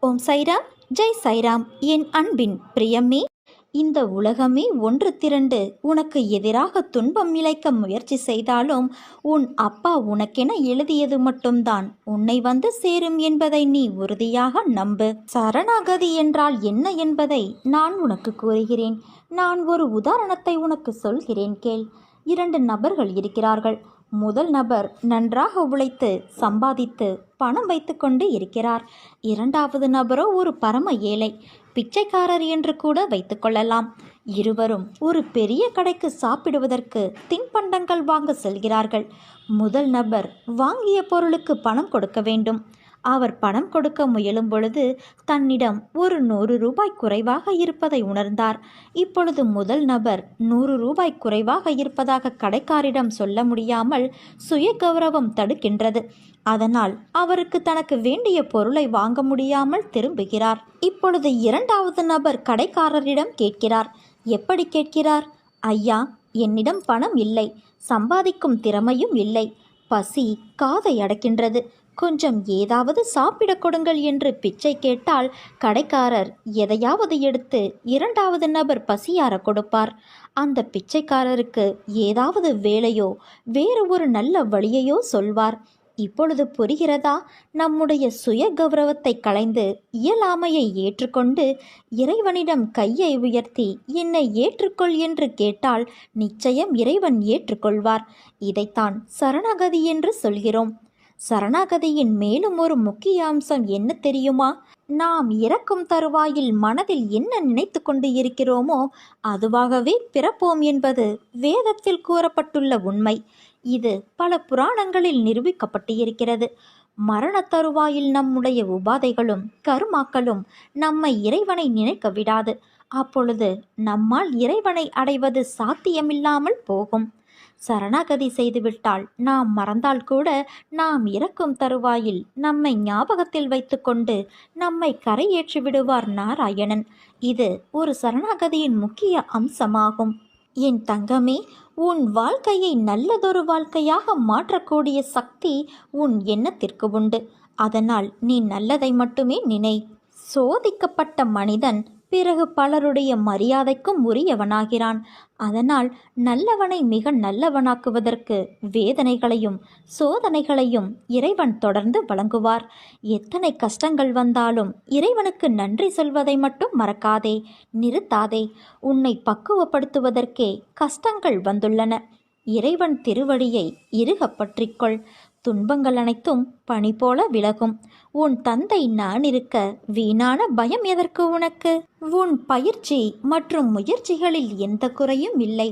ஓம் சைராம், ஜெய் சைராம். என் அன்பின் பிரியமே, இந்த உலகமே ஒன்று திரண்டு உனக்கு எதிராக துன்பம் இழைக்க முயற்சி செய்தாலும் உன் அப்பா உனக்கென எழுதியது மட்டும்தான் உன்னை வந்து சேரும் என்பதை நீ உறுதியாக நம்பு. சரணாகதி என்றால் என்ன என்பதை நான் உனக்கு கூறுகிறேன். நான் ஒரு உதாரணத்தை உனக்கு சொல்கிறேன் கேள். 2 நபர்கள் இருக்கிறார்கள். முதல் நபர் நன்றாக உழைத்து சம்பாதித்து பணம் வைத்து கொண்டு இருக்கிறார். 2வது நபரோ ஒரு பரம ஏழை, பிச்சைக்காரர் என்று கூட வைத்துக்கொள்ளலாம். இருவரும் ஒரு பெரிய கடைக்கு சாப்பிடுவதற்கு தின்பண்டங்கள் வாங்க செல்கிறார்கள். முதல் நபர் வாங்கிய பொருளுக்கு பணம் கொடுக்க வேண்டும். அவர் பணம் கொடுக்க முயலும் பொழுது தன்னிடம் ஒரு 100 ரூபாய் குறைவாக இருப்பதை உணர்ந்தார். இப்பொழுது முதல் நபர் 100 ரூபாய் குறைவாக இருப்பதாக கடைக்காரிடம் சொல்ல முடியாமல் சுய கௌரவம் தடுக்கின்றது. அதனால் அவருக்கு தனக்கு வேண்டிய பொருளை வாங்க முடியாமல் திரும்புகிறார். இப்பொழுது 2வது நபர் கடைக்காரரிடம் கேட்கிறார். எப்படி கேட்கிறார்? ஐயா, என்னிடம் பணம் இல்லை, சம்பாதிக்கும் திறமையும் இல்லை, பசி காதை அடக்கின்றது, கொஞ்சம் ஏதாவது சாப்பிட கொடுங்கள் என்று பிச்சை கேட்டால் கடைக்காரர் எதையாவது எடுத்து 2வது நபர் பசியார கொடுப்பார். அந்த பிச்சைக்காரருக்கு ஏதாவது வேலையோ வேறு ஒரு நல்ல வழியையோ சொல்வார். இப்பொழுது புரிகிறதா? நம்முடைய சுய கௌரவத்தை களைந்து இயலாமையை ஏற்றுக்கொண்டு இறைவனிடம் கையை உயர்த்தி என்னை ஏற்றுக்கொள் என்று கேட்டால் நிச்சயம் இறைவன் ஏற்றுக்கொள்வார். இதைத்தான் சரணாகதி என்று சொல்கிறோம். சரணாகதியின் மேலும் ஒரு முக்கிய அம்சம் என்ன தெரியுமா? நாம் இறக்கும் தருவாயில் மனதில் என்ன நினைத்து கொண்டு இருக்கிறோமோ அதுவாகவே பிறப்போம் என்பது வேதத்தில் கூறப்பட்டுள்ள உண்மை. இது பல புராணங்களில் நிரூபிக்கப்பட்டு இருக்கிறது. மரண தருவாயில் நம்முடைய உபாதைகளும் கருமாக்களும் நம்மை இறைவனை நினைக்க விடாது. அப்பொழுது நம்மால் இறைவனை அடைவது சாத்தியமில்லாமல் போகும். சரணாகதி செய்துவிட்டால் நாம் மறந்தால் கூட நாம் இறக்கும் தருவாயில் நம்மை ஞாபகத்தில் வைத்துக்கொண்டு நம்மை கரையேற்றி விடுவார் நாராயணன். இது ஒரு சரணாகதியின் முக்கிய அம்சமாகும். என் தங்கமே, உன் வாழ்க்கையை நல்லதொரு வாழ்க்கையாக மாற்றக்கூடிய சக்தி உன் எண்ணத்திற்கு உண்டு. அதனால் நீ நல்லதை மட்டுமே நினை. சோதிக்கப்பட்ட மனிதன் பிறகு பலருடைய மரியாதைக்கும் உரியவனாகிறான். அதனால் நல்லவனை மிக நல்லவனாக்குவதற்கு வேதனைகளையும் சோதனைகளையும் இறைவன் தொடர்ந்து வழங்குவார். எத்தனை கஷ்டங்கள் வந்தாலும் இறைவனுக்கு நன்றி சொல்வதை மட்டும் மறக்காதே, நிறுத்தாதே. உன்னை பக்குவப்படுத்துவதற்கே கஷ்டங்கள் வந்துள்ளன. இறைவன் திருவடியை இறுக பற்றிக்கொள். துன்பங்கள் அனைத்தும் பனி போல விலகும். உன் தந்தை நான் இருக்க வீணான பயம் எதற்கு உனக்கு? உன் பயிற்சி மற்றும் முயற்சிகளில் எந்த குறையும் இல்லை.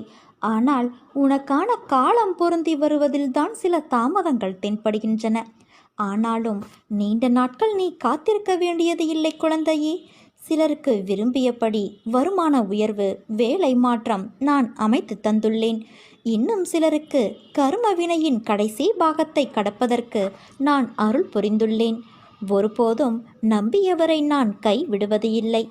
ஆனால் உனக்கான காலம் பொருந்தி வருவதில்தான் சில தாமதங்கள் தென்படுகின்றன. ஆனாலும் நீண்ட நாட்கள் நீ காத்திருக்க வேண்டியது இல்லை குழந்தையே. சிலருக்கு விரும்பியபடி வருமான உயர்வு, வேலை மாற்றம் நான் அமைத்து தந்துள்ளேன். இன்னும் சிலருக்கு கர்ம வினையின் கடைசி பாகத்தை கடப்பதற்கு நான் அருள் புரிந்துள்ளேன். ஒருபோதும் நம்பியவரை நான் கைவிடுவது இல்லை.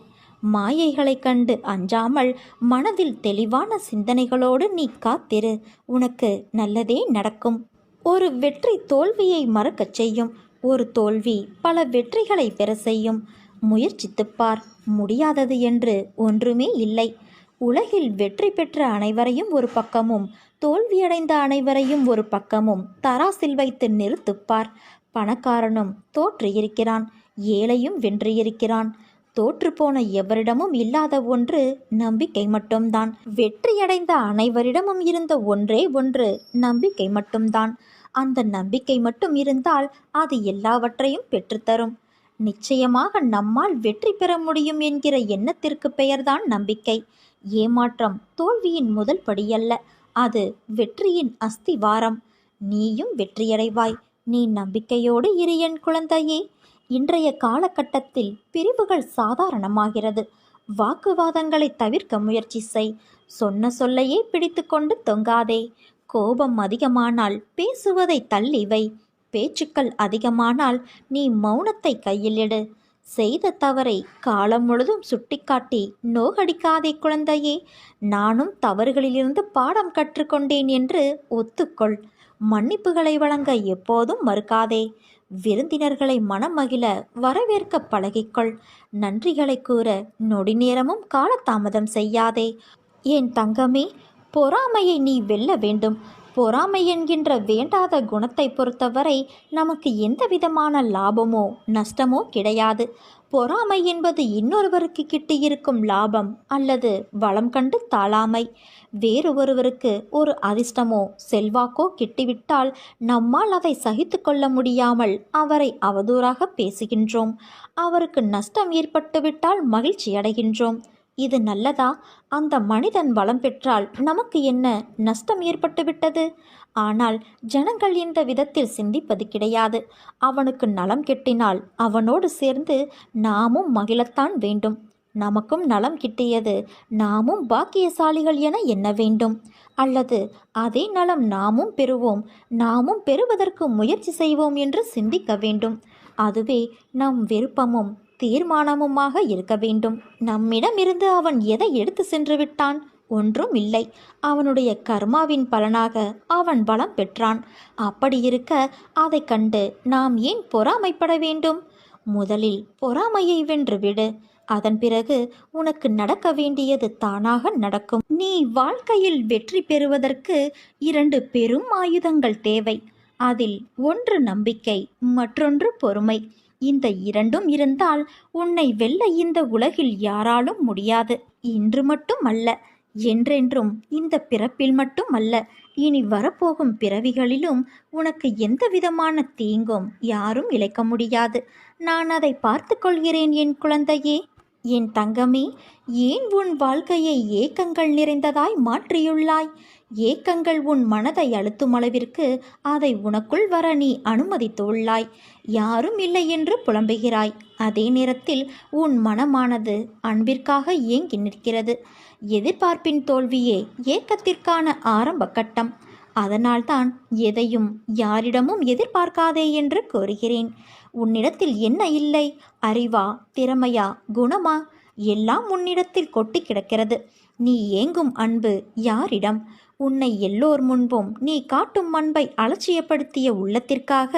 மாயைகளை கண்டு அஞ்சாமல் மனதில் தெளிவான சிந்தனைகளோடு நீ காத்திரு. உனக்கு நல்லதே நடக்கும். ஒரு வெற்றி தோல்வியை மறக்கச் செய்யும். ஒரு தோல்வி பல வெற்றிகளை பெற செய்யும். முயற்சித்துப்பார், முடியாதது என்று ஒன்றுமே இல்லை. உலகில் வெற்றி பெற்ற அனைவரையும் ஒரு பக்கமும் தோல்வியடைந்த அனைவரையும் ஒரு பக்கமும் தராசில் வைத்து நிறுத்துப்பார். பணக்காரனும் தோற்று இருக்கிறான், ஏழையும் வென்று இருக்கிறான். தோற்றுப்போன எவரிடமும் இல்லாத ஒன்று நம்பிக்கை மட்டும்தான். வெற்றியடைந்த அனைவரிடமும் இருந்த ஒன்றே ஒன்று நம்பிக்கை மட்டும்தான். அந்த நம்பிக்கை மட்டும் இருந்தால் அது எல்லாவற்றையும் பெற்றுத்தரும். நிச்சயமாக நம்மால் வெற்றி பெற முடியும் என்கிற எண்ணத்திற்கு பெயர்தான் நம்பிக்கை. ஏமாற்றம் தோல்வியின் முதல் படியல்ல, அது வெற்றியின் அஸ்திவாரம். நீயும் வெற்றியடைவாய். நீ நம்பிக்கையோடு இரு என் குழந்தையே. இன்றைய காலகட்டத்தில் பிரிவுகள் சாதாரணமாகிறது. வாக்குவாதங்களை தவிர்க்க முயற்சி செய். சொன்ன சொல்லையே பிடித்து கொண்டு தொங்காதே. கோபம் அதிகமானால் பேசுவதை தள்ளி வை. பேச்சுக்கள் அதிகமானால் நீ மௌனத்தை கையில் எடு. செய்த தவறை காலம் முழுதும் சுட்டிக்காட்டி நோகடிக்காதே குழந்தையே. நானும் தவறுகளிலிருந்து பாடம் கற்றுக்கொண்டேன் என்று ஒத்துக்கொள். மன்னிப்புகளை வழங்க எப்போதும் மறுக்காதே. விருந்தினர்களை மனமகிழ வரவேற்க பழகிக்கொள். நன்றிகளை கூற நொடி நேரமும் காலதாமதம் செய்யாதே. என் தங்கமே, பொறாமையை நீ வெல்ல வேண்டும். பொறாமை என்கின்ற வேண்டாத குணத்தை பொறுத்தவரை நமக்கு எந்த விதமான லாபமோ நஷ்டமோ கிடையாது. பொறாமை என்பது இன்னொருவருக்கு கிட்டியிருக்கும் லாபம் அல்லது வளம் கண்டு தாழாமை. வேறு ஒருவருக்கு ஒரு அதிர்ஷ்டமோ செல்வாக்கோ கிட்டிவிட்டால் நம்மால் அதை சகித்து கொள்ள முடியாமல் அவரை அவதூறாக பேசுகின்றோம். அவருக்கு நஷ்டம் ஏற்பட்டுவிட்டால் மகிழ்ச்சி அடைகின்றோம். இது நல்லதா? அந்த மனிதன் வளம் பெற்றால் நமக்கு என்ன நஷ்டம் ஏற்பட்டுவிட்டது? ஆனால் ஜனங்கள் இந்த விதத்தில் சிந்திப்பது கிடையாது. அவனுக்கு நலம் கெட்டினால் அவனோடு சேர்ந்து நாமும் மகிழத்தான் வேண்டும். நமக்கும் நலம் கிட்டியது, நாமும் பாக்கியசாலிகள் என எண்ண வேண்டும். அல்லது அதே நலம் நாமும் பெறுவோம், நாமும் பெறுவதற்கு முயற்சி செய்வோம் என்று சிந்திக்க வேண்டும். அதுவே நம் விருப்பமும் தீர்மானமுமாக இருக்க வேண்டும். நம்மிடமிருந்து அவன் எதை எடுத்து சென்று விட்டான்? ஒன்றும் இல்லை. அவனுடைய கர்மாவின் பலனாக அவன் பலம் பெற்றான். அப்படி இருக்க அதை கண்டு நாம் ஏன் பொறாமைப்பட வேண்டும்? முதலில் பொறாமையை வென்றுவிடு. அதன் பிறகு உனக்கு நடக்க வேண்டியது தானாக நடக்கும். நீ வாழ்க்கையில் வெற்றி பெறுவதற்கு 2 பெரும் ஆயுதங்கள் தேவை. அதில் ஒன்று நம்பிக்கை, மற்றொன்று பொறுமை. இந்த 2ம் இருந்தால் உன்னை வெல்ல இந்த உலகில் யாராலும் முடியாது. இன்று மட்டும் அல்ல, என்றென்றும், இந்த பிறப்பில் மட்டும் அல்ல, இனி வரப்போகும் பிறவிகளிலும் உனக்கு எந்த விதமான தீங்கும் யாரும் இழைக்க முடியாது. நான் அதை பார்த்து கொள்கிறேன் என் குழந்தையே. என் தங்கமே, ஏன் உன் வாழ்க்கையை ஏக்கங்கள் நிறைந்ததாய் மாற்றியுள்ளாய்? ஏக்கங்கள் உன் மனதை அழுத்தும் அளவிற்கு அதை உனக்குள் வர நீ அனுமதித்துள்ளாய். யாரும் இல்லை என்று புலம்புகிறாய். அதே நேரத்தில் உன் மனமானது அன்பிற்காக ஏங்கி நிற்கிறது. எதிர்பார்ப்பின் தோல்வியே ஏக்கத்திற்கான ஆரம்ப கட்டம். அதனால்தான் எதையும் யாரிடமும் எதிர்பார்க்காதே என்று கூறுகிறேன். உன்னிடத்தில் என்ன இல்லை? அறிவா, திறமையா, குணமா? எல்லாம் உன்னிடத்தில் கொட்டி கிடக்கிறது. நீ ஏங்கும் அன்பு யாரிடம்? உன்னை எல்லோர் முன்பும் நீ காட்டும் அன்பை அலட்சியப்படுத்திய உள்ளத்திற்காக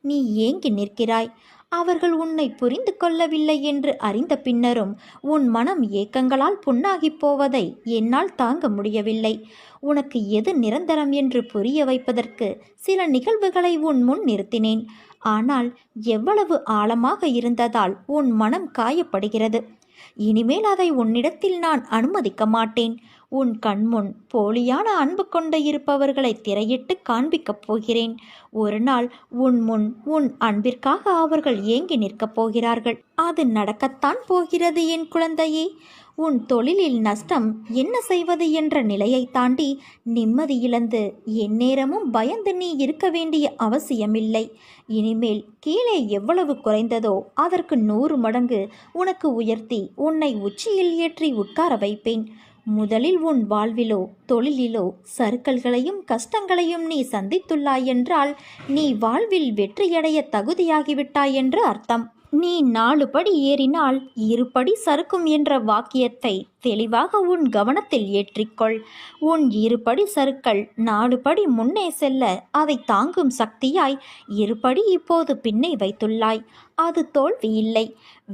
நீ ஏங்கி நிற்கிறாய். அவர்கள் உன்னை புரிந்து கொள்ளவில்லை என்று அறிந்த பின்னரும் உன் மனம் ஏக்கங்களால் புண்ணாகிப் போவதை என்னால் தாங்க முடியவில்லை. உனக்கு எது நிரந்தரம் என்று புரிய வைப்பதற்கு சில நிகழ்வுகளை உன் முன் நிறுத்தினேன். ஆனால் எவ்வளவு ஆழமாக இருந்ததால் உன் மனம் காயப்படுகிறது. இனிமேல் அதை உன்னிடத்தில் நான் அனுமதிக்க மாட்டேன். உன் கண்முன் போலியான அன்பு கொண்டு இருப்பவர்களை திரையிட்டு காண்பிக்கப் போகிறேன். ஒரு நாள் உன் முன் உன் அன்பிற்காக அவர்கள் ஏங்கி நிற்கப் போகிறார்கள். அது நடக்கத்தான் போகிறது என் குழந்தையே. உன் தொழிலில் நஷ்டம் என்ன செய்வது என்ற நிலையை தாண்டி நிம்மதி இழந்து எந்நேரமும் பயந்து நீ இருக்க வேண்டிய அவசியமில்லை. இனிமேல் கீழே எவ்வளவு குறைந்ததோ அதற்கு 100 மடங்கு உனக்கு உயர்த்தி உன்னை உச்சியில் ஏற்றி உட்கார வைப்பேன். முதலில் உன் வாழ்விலோ தொழிலிலோ சறுக்கல்களையும் கஷ்டங்களையும் நீ சந்தித்துள்ளாய் என்றால் நீ வாழ்வில் வெற்றியடைய தகுதியாகிவிட்டாய் என்று அர்த்தம். நீ 4 படி ஏறினால் 2 படி சறுக்கும் என்ற வாக்கியத்தை தெளிவாக உன் கவனத்தில் ஏற்றிக்கொள். உன் 2 படி சறுக்கல் 4 படி முன்னே செல்ல அதை தாங்கும் சக்தியாய் 2 படி இப்போது பின்னே வைத்துள்ளாய். அது தோல்வி இல்லை.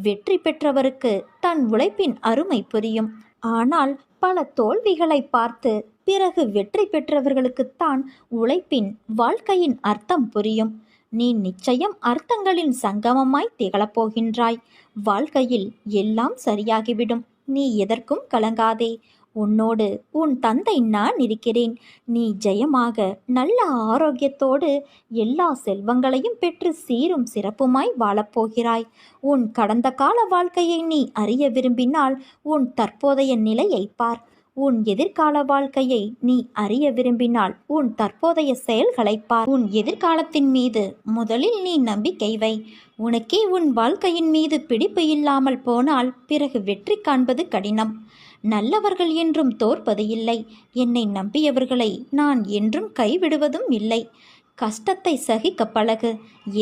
வெற்றி பெற்றவருக்கு தன் உழைப்பின் அருமை புரியும். ஆனால் பல தோல்விகளை பார்த்து பிறகு வெற்றி பெற்றவர்களுக்குத்தான் உழைப்பின், வாழ்க்கையின் அர்த்தம் புரியும். நீ நிச்சயம் அர்த்தங்களின் சங்கமமாய் திகழப்போகின்றாய். வாழ்க்கையில் எல்லாம் சரியாகிவிடும். நீ எதற்கும் கலங்காதே. உன்னோடு உன் தந்தை நான் இருக்கிறேன். நீ ஜெயமாக நல்ல ஆரோக்கியத்தோடு எல்லா செல்வங்களையும் பெற்று சீரும் சிறப்புமாய் வாழப்போகிறாய். உன் கடந்த கால வாழ்க்கையை நீ அறிய விரும்பினால் உன் தற்போதைய நிலையை பார். உன் எதிர்கால வாழ்க்கையை நீ அறிய விரும்பினால் உன் தற்போதைய செயல்களை பார். உன் எதிர்காலத்தின் மீது முதலில் நீ நம்பிக்கை வை. உனக்கே உன் வாழ்க்கையின் மீது பிடிப்பு இல்லாமல் போனால் பிறகு வெற்றி காண்பது கடினம். நல்லவர்கள் என்றும் தோற்பது இல்லை. என்னை நம்பியவர்களை நான் என்றும் கைவிடுவதும் இல்லை. கஷ்டத்தை சகிக்க பழகு.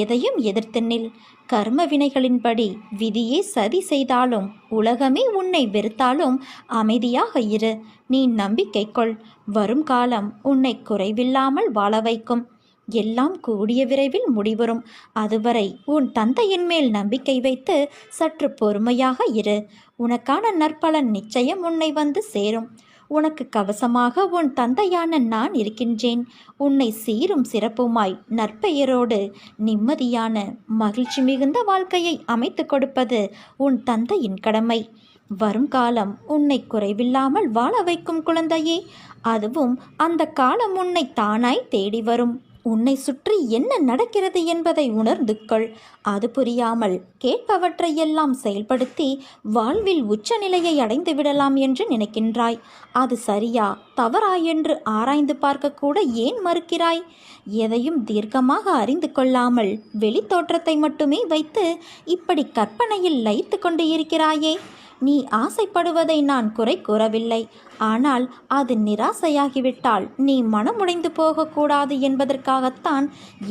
எதையும் எதிர்த்து நில். கர்ம வினைகளின்படி விதியே சதி செய்தாலும் உலகமே உன்னை வெறுத்தாலும் அமைதியாக இரு. நீ நம்பிக்கை கொள். வரும் காலம் உன்னை குறைவில்லாமல் வாழ வைக்கும். எல்லாம் கூடிய விரைவில் முடிவரும். அதுவரை உன் தந்தையின் மேல் நம்பிக்கை வைத்து சற்று பொறுமையாக இரு. உனக்கான நற்பலன் நிச்சயம் உன்னை வந்து சேரும். உனக்கு கவசமாக உன் தந்தையான நான் இருக்கின்றேன். உன்னை சீரும் சிறப்புமாய் நற்பெயரோடு நிம்மதியான மகிழ்ச்சி மிகுந்த வாழ்க்கையை அமைத்து கொடுப்பது உன் தந்தையின் கடமை. வருங்காலம் உன்னை குறைவில்லாமல் வாழ வைக்கும் குழந்தையே. அதுவும் அந்த காலம் உன்னை தானாய் தேடி வரும். உன்னை சுற்றி என்ன நடக்கிறது என்பதை உணர்ந்து கொள். அது புரியாமல் கேட்பவற்றையெல்லாம் செயல்படுத்தி வாழ்வில் உச்சநிலையை அடைந்து விடலாம் என்று நினைக்கின்றாய். அது சரியா தவறா என்று ஆராய்ந்து பார்க்க கூட ஏன் மறுக்கிறாய்? எதையும் தீர்க்கமாக அறிந்து கொள்ளாமல் வெளி தோற்றத்தை மட்டுமே வைத்து இப்படி கற்பனையில் லயித்து கொண்டு இருக்கிறாயே. நீ ஆசைப்படுவதை நான் குறை கூறவில்லை. ஆனால் அது நிராசையாகிவிட்டால் நீ மனமுடைந்து போகக்கூடாது என்பதற்காகத்தான்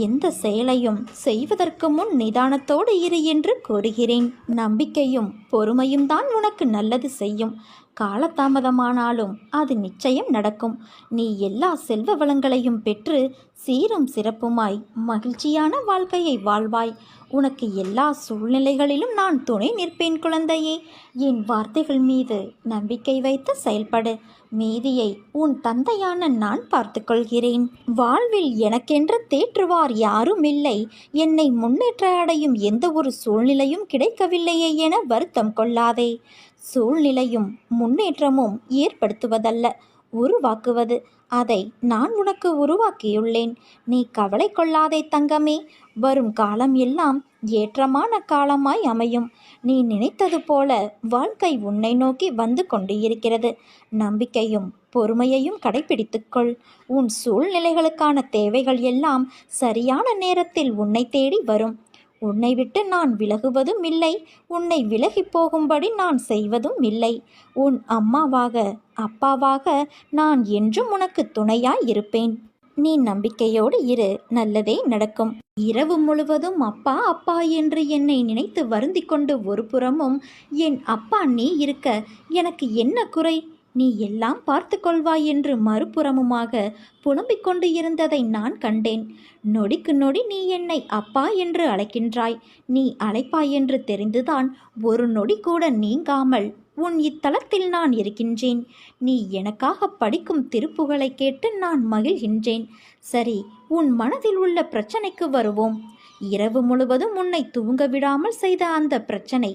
எந்த செயலையும் செய்வதற்கு முன் நிதானத்தோடு இரு என்று கூறுகிறேன். நம்பிக்கையும் பொறுமையும் தான் உனக்கு நல்லது செய்யும். காலதாமதமானாலும் அது நிச்சயம் நடக்கும். நீ எல்லா செல்வ வளங்களையும் பெற்று சீரும் சிறப்புமாய் மகிழ்ச்சியான வாழ்க்கையை வாழ்வாய். உனக்கு எல்லா சூழ்நிலைகளிலும் நான் துணை நிற்பேன் குழந்தையே. என் வார்த்தைகள் மீது நம்பிக்கை வைத்து செயல்படு. மீதியை உன் தந்தையான நான் பார்த்து கொள்கிறேன். வாழ்வில் எனக்கென்று தேற்றுவார் யாரும் இல்லை. என்னை முன்னேற்ற அடையும் எந்த ஒரு சூழ்நிலையும் கிடைக்கவில்லையே என வருத்தம் கொள்ளாதே. சூழ்நிலையும் முன்னேற்றமும் ஏற்படுத்துவதல்ல, உருவாக்குவது. அதை நான் உனக்கு உருவாக்கியுள்ளேன். நீ கவலை கொள்ளாதே தங்கமே. வரும் காலம் எல்லாம் ஏற்றமான காலமாய் அமையும். நீ நினைத்தது போல வாழ்க்கை உன்னை நோக்கி வந்து கொண்டு இருக்கிறது. நம்பிக்கையும் பொறுமையையும் கடைபிடித்துக்கொள். உன் சூழ்நிலைகளுக்கான தேவைகள் எல்லாம் சரியான நேரத்தில் உன்னை தேடி வரும். உன்னை விட்டு நான் விலகுவதும் இல்லை. உன்னை விலகி போகும்படி நான் செய்வதும் இல்லை. உன் அம்மாவாக அப்பாவாக நான் என்றும் உனக்கு துணையாய் இருப்பேன். நீ நம்பிக்கையோடு இரு, நல்லதே நடக்கும். இரவு முழுவதும் அப்பா அப்பா என்று என்னை நினைத்து வருந்தி கொண்டு ஒரு புறமும் என் அப்பா நீ இருக்க எனக்கு என்ன குறை, நீ எல்லாம் பார்த்து கொள்வாய் என்று மறுபுறமுமாக புலம்பிக் கொண்டு இருந்ததை நான் கண்டேன். நொடிக்கு நொடி நீ என்னை அப்பா என்று அழைக்கின்றாய். நீ அழைப்பாய் என்று தெரிந்துதான் ஒரு நொடி கூட நீங்காமல் உன் இத்தலத்தில் நான் இருக்கின்றேன். நீ எனக்காக படிக்கும் திருப்புகளை கேட்டு நான் மகிழ்கின்றேன். சரி, உன் மனதில் உள்ள பிரச்சனைக்கு வருவோம். இரவு முழுவதும் உன்னை தூங்க விடாமல் செய்த அந்த பிரச்சனை,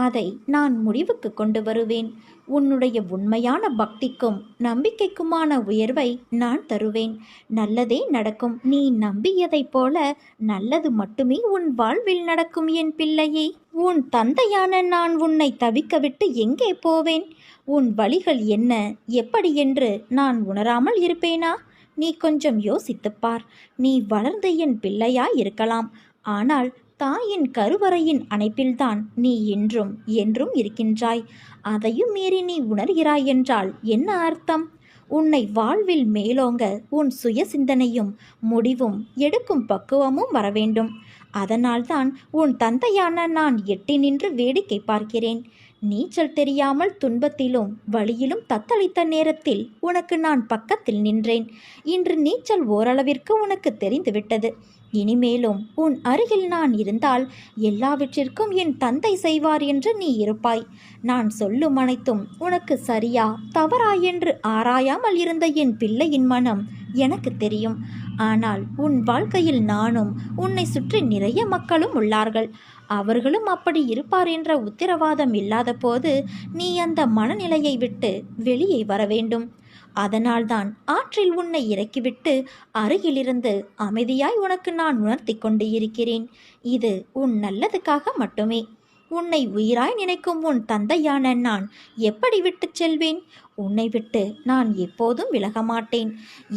அதை நான் முடிவுக்கு கொண்டு வருவேன். உன்னுடைய உண்மையான பக்திக்கும் நம்பிக்கைக்குமான உயர்வை நான் தருவேன். நல்லதே நடக்கும். நீ நம்பியதைப் போல நல்லது மட்டுமே உன் வாழ்வில் நடக்கும் என் பிள்ளையே. உன் தந்தையான நான் உன்னை தவிக்க விட்டு எங்கே போவேன்? உன் வழிகள் என்ன, எப்படி என்று நான் உணராமல் இருப்பேனா? நீ கொஞ்சம் யோசித்துப்பார். நீ வளர்ந்த என் பிள்ளையாய் இருக்கலாம். ஆனால் தாயின் கருவறையின் அணைப்பில்தான் நீ என்றும் என்றும் இருக்கின்றாய். அதையும் மீறி நீ உணர்கிறாய் என்றால் என்ன அர்த்தம்? உன்னை வாழ்வில் மேலோங்க உன் சுய சிந்தனையும் முடிவும் எடுக்கும் பக்குவமும் வரவேண்டும். அதனால்தான் உன் தந்தையான நான் எட்டி நின்று வேடிக்கை பார்க்கிறேன். நீச்சல் தெரியாமல் துன்பத்திலும் வழியிலும் தத்தளித்த நேரத்தில் உனக்கு நான் பக்கத்தில் நின்றேன். இன்று நீச்சல் ஓரளவிற்கு உனக்கு தெரிந்துவிட்டது. இனிமேலும் உன் அருகில் நான் இருந்தால் எல்லாவற்றிற்கும் என் தந்தை செய்வார் என்று நீ இருப்பாய். நான் சொல்லும் அனைத்தும் உனக்கு சரியா தவறா என்று ஆராயாமல் இருந்த என் பிள்ளையின் மனம் எனக்கு தெரியும். ஆனால் உன் வாழ்க்கையில் நானும் உன்னை சுற்றி நிறைய மக்களும் உள்ளார்கள். அவர்களும் அப்படி இருப்பார் என்ற உத்தரவாதம் இல்லாத போது நீ அந்த மனநிலையை விட்டு வெளியே வர வேண்டும். அதனால்தான் ஆற்றில் உன்னை இறக்கிவிட்டு அருகிலிருந்து அமைதியாய் உனக்கு நான் உணர்த்தி கொண்டு இருக்கிறேன். இது உன் நல்லதுக்காக மட்டுமே. உன்னை உயிராய் நினைக்கும் உன் தந்தையான நான் எப்படி விட்டுச் செல்வேன்? உன்னை விட்டு நான் எப்போதும் விலக மாட்டேன்.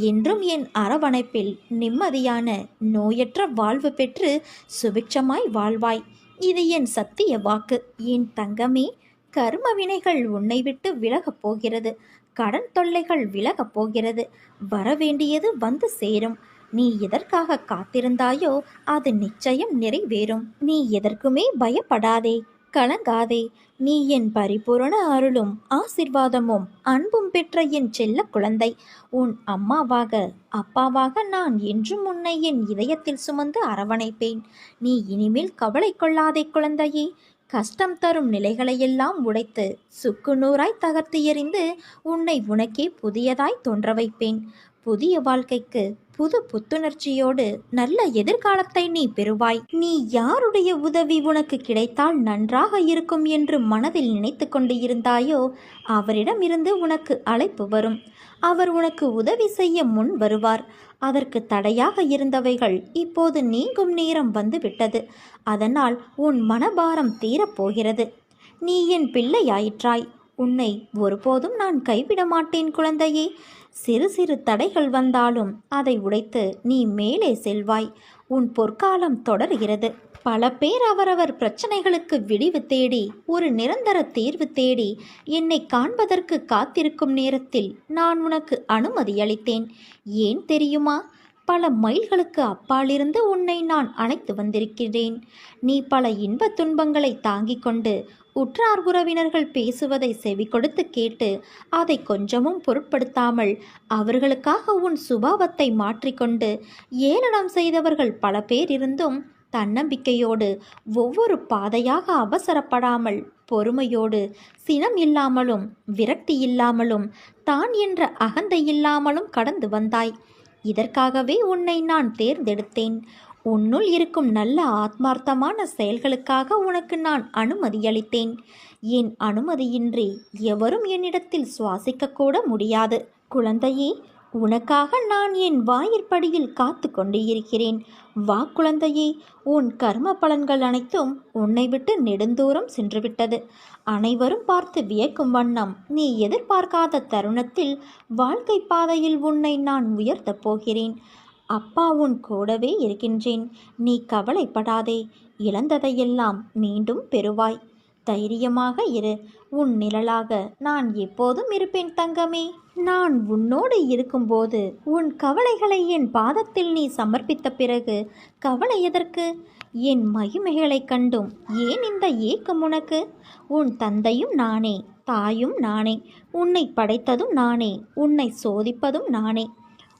என்றும் என் அரவணைப்பில் நிம்மதியான நோயற்ற வாழ்வு பெற்று சுபிட்சமாய் வாழ்வாய். இது என் சத்திய வாக்கு. என் தங்கமே, கர்ம வினைகள் உன்னை விட்டு விலகப் போகிறது. கடன் தொல்லைகள் விலகப் போகிறது. வரவேண்டியது வந்து சேரும். நீ எதற்காக காத்திருந்தாயோ அது நிச்சயம் நிறைவேறும். நீ எதற்குமே பயப்படாதே. கலங்காதே. நீ என் பரிபூரண அருளும் ஆசிர்வாதமும் அன்பும் பெற்ற என் செல்ல குழந்தை. உன் அம்மாவாக அப்பாவாக நான் என்றும் உன்னை என் இதயத்தில் சுமந்து அரவணைப்பேன். நீ இனிமேல் கவலை கொள்ளாதே குழந்தையே. கஷ்டம் தரும் நிலைகளையெல்லாம் உடைத்து சுக்கு நூறாய் தகர்த்து எறிந்து உன்னை உனக்கே புதியதாய் தோன்ற வைப்பேன். புதிய வாழ்க்கைக்கு புது புத்துணர்ச்சியோடு நல்ல எதிர்காலத்தை நீ பெறுவாய். நீ யாருடைய உதவி உனக்கு கிடைத்தால் நன்றாக இருக்கும் என்று மனதில் நினைத்து கொண்டு இருந்தாயோ அவரிடமிருந்து உனக்கு அழைப்பு வரும். அவர் உனக்கு உதவி செய்ய முன் வருவார். அதற்கு தடையாக இருந்தவைகள் இப்போது நீங்கும் நேரம் வந்துவிட்டது. அதனால் உன் மனபாரம் தீரப்போகிறது. நீ என் பிள்ளையாயிற்றாய். உன்னை ஒருபோதும் நான் கைவிட மாட்டேன் குழந்தையே. சிறு சிறு தடைகள் வந்தாலும் அதை உடைத்து நீ மேலே செல்வாய். உன் பொற்காலம் தொடர்கிறது. பல பேர் அவரவர் பிரச்சனைகளுக்கு விடிவு தேடி ஒரு நிரந்தர தீர்வு தேடி என்னை காண்பதற்கு காத்திருக்கும் நேரத்தில் நான் உனக்கு அனுமதி அளித்தேன். ஏன் தெரியுமா? பல மைல்களுக்கு அப்பாலிருந்து உன்னை நான் அழைத்து வந்திருக்கிறேன். நீ பல இன்பத் துன்பங்களை தாங்கிக் கொண்டு உற்றார் உறவினர்கள் பேசுவதை செவி கொடுத்து கேட்டு அதை கொஞ்சமும் பொருட்படுத்தாமல் அவர்களுக்காக உன் சுபாவத்தை மாற்றிக்கொண்டு ஏளனம் செய்தவர்கள் பல பேர் இருந்தும் தன்னம்பிக்கையோடு ஒவ்வொரு பாதையாக அவசரப்படாமல் பொறுமையோடு சினம் இல்லாமலும் விரக்தி இல்லாமலும் தான் என்ற அகந்தை இல்லாமலும் கடந்து வந்தாய். இதற்காகவே உன்னை நான் தேர்ந்தெடுத்தேன். உன்னுள் இருக்கும் நல்ல ஆத்மார்த்தமான செயல்களுக்காக உனக்கு நான் அனுமதி அளித்தேன். என் அனுமதியின்றி எவரும் என்னிடத்தில் சுவாசிக்கக்கூட முடியாது. குழந்தையே, உனக்காக நான் என் வாயிற்படியில் காத்து கொண்டு இருக்கிறேன். வா குழந்தையே, உன் கர்ம பலன்கள் அனைத்தும் உன்னை விட்டு நெடுந்தூரம் சென்றுவிட்டது. அனைவரும் பார்த்து வியக்கும் வண்ணம் நீ எதிர்பார்க்காத தருணத்தில் வாழ்க்கை பாதையில் உன்னை நான் உயர்த்தப் போகிறேன். அப்பா உன் கூடவே இருக்கின்றேன். நீ கவலைப்படாதே. இழந்ததையெல்லாம் மீண்டும் பெறுவாய். தைரியமாக இரு. உன் நிழலாக நான் எப்போதும் இருப்பேன் தங்கமே. நான் உன்னோடு இருக்கும்போது உன் கவலைகளை என் பாதத்தில் நீ சமர்ப்பித்த பிறகு கவலை எதற்கு? என் மகிமைகளைக் கண்டும் ஏன் இந்த ஏக்கம் உனக்கு? உன் தந்தையும் நானே, தாயும் நானே. உன்னை படைத்ததும் நானே, உன்னை சோதிப்பதும் நானே.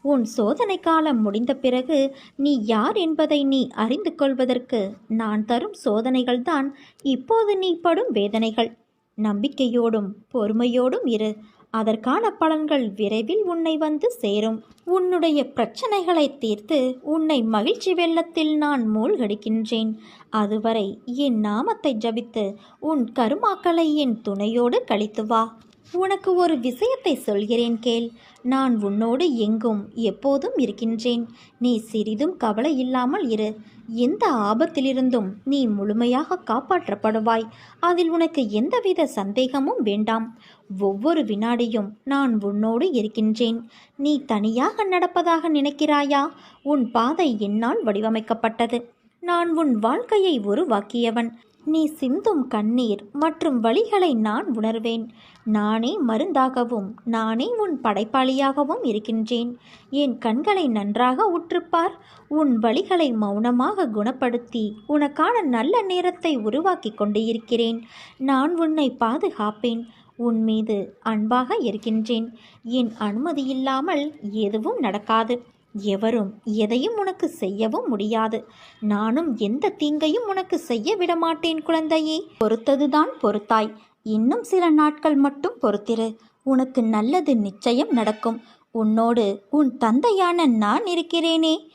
உன் சோதனை காலம் முடிந்த பிறகு நீ யார் என்பதை நீ அறிந்து கொள்வதற்கு நான் தரும் சோதனைகள்தான் இப்போது நீ படும் வேதனைகள். நம்பிக்கையோடும் பொறுமையோடும் இரு. அதற்கான பலன்கள் விரைவில் உன்னை வந்து சேரும். உன்னுடைய பிரச்சனைகளை தீர்த்து உன்னை மகிழ்ச்சி வெள்ளத்தில் நான் மூழ்கடிக்கின்றேன். அதுவரை என் நாமத்தை ஜபித்து உன் கருமாக்களை என் துணையோடு கழித்து வா. உனக்கு ஒரு விஷயத்தை சொல்கிறேன் கேள். நான் உன்னோடு எங்கும் எப்போதும் இருக்கின்றேன். நீ சிறிதும் கவலை இல்லாமல் இரு. எந்த ஆபத்திலிருந்தும் நீ முழுமையாக காப்பாற்றப்படுவாய். அதில் உனக்கு எந்தவித சந்தேகமும் வேண்டாம். ஒவ்வொரு வினாடியும் நான் உன்னோடு இருக்கின்றேன். நீ தனியாக நடப்பதாக நினைக்கிறாயா? உன் பாதை என்னால் வடிவமைக்கப்பட்டது. நான் உன் வாழ்க்கையை உருவாக்கியவன். நீ சிந்தும் கண்ணீர் மற்றும் வலிகளை நான் உணர்வேன். நானே மருந்தாகவும் நானே உன் படைப்பாளியாகவும் இருக்கின்றேன். என் கண்களை நன்றாக உற்றுப்பார். உன் வலிகளை மௌனமாக குணப்படுத்தி உனக்கான நல்ல நேரத்தை உருவாக்கி கொண்டு இருக்கிறேன். நான் உன்னை பாதுகாப்பேன். உன் மீது அன்பாக இருக்கின்றேன். என் அனுமதி இல்லாமல் எதுவும் நடக்காது. எவரும் எதையும் உனக்கு செய்யவும் முடியாது. நானும் எந்த தீங்கையும் உனக்கு செய்ய விடமாட்டேன் குழந்தையே. பொறுத்ததுதான் பொறுத்தாய். இன்னும் சில நாட்கள் மட்டும் பொறுத்திரு. உனக்கு நல்லது நிச்சயம் நடக்கும். உன்னோடு உன் தந்தையான நான் இருக்கிறேனே.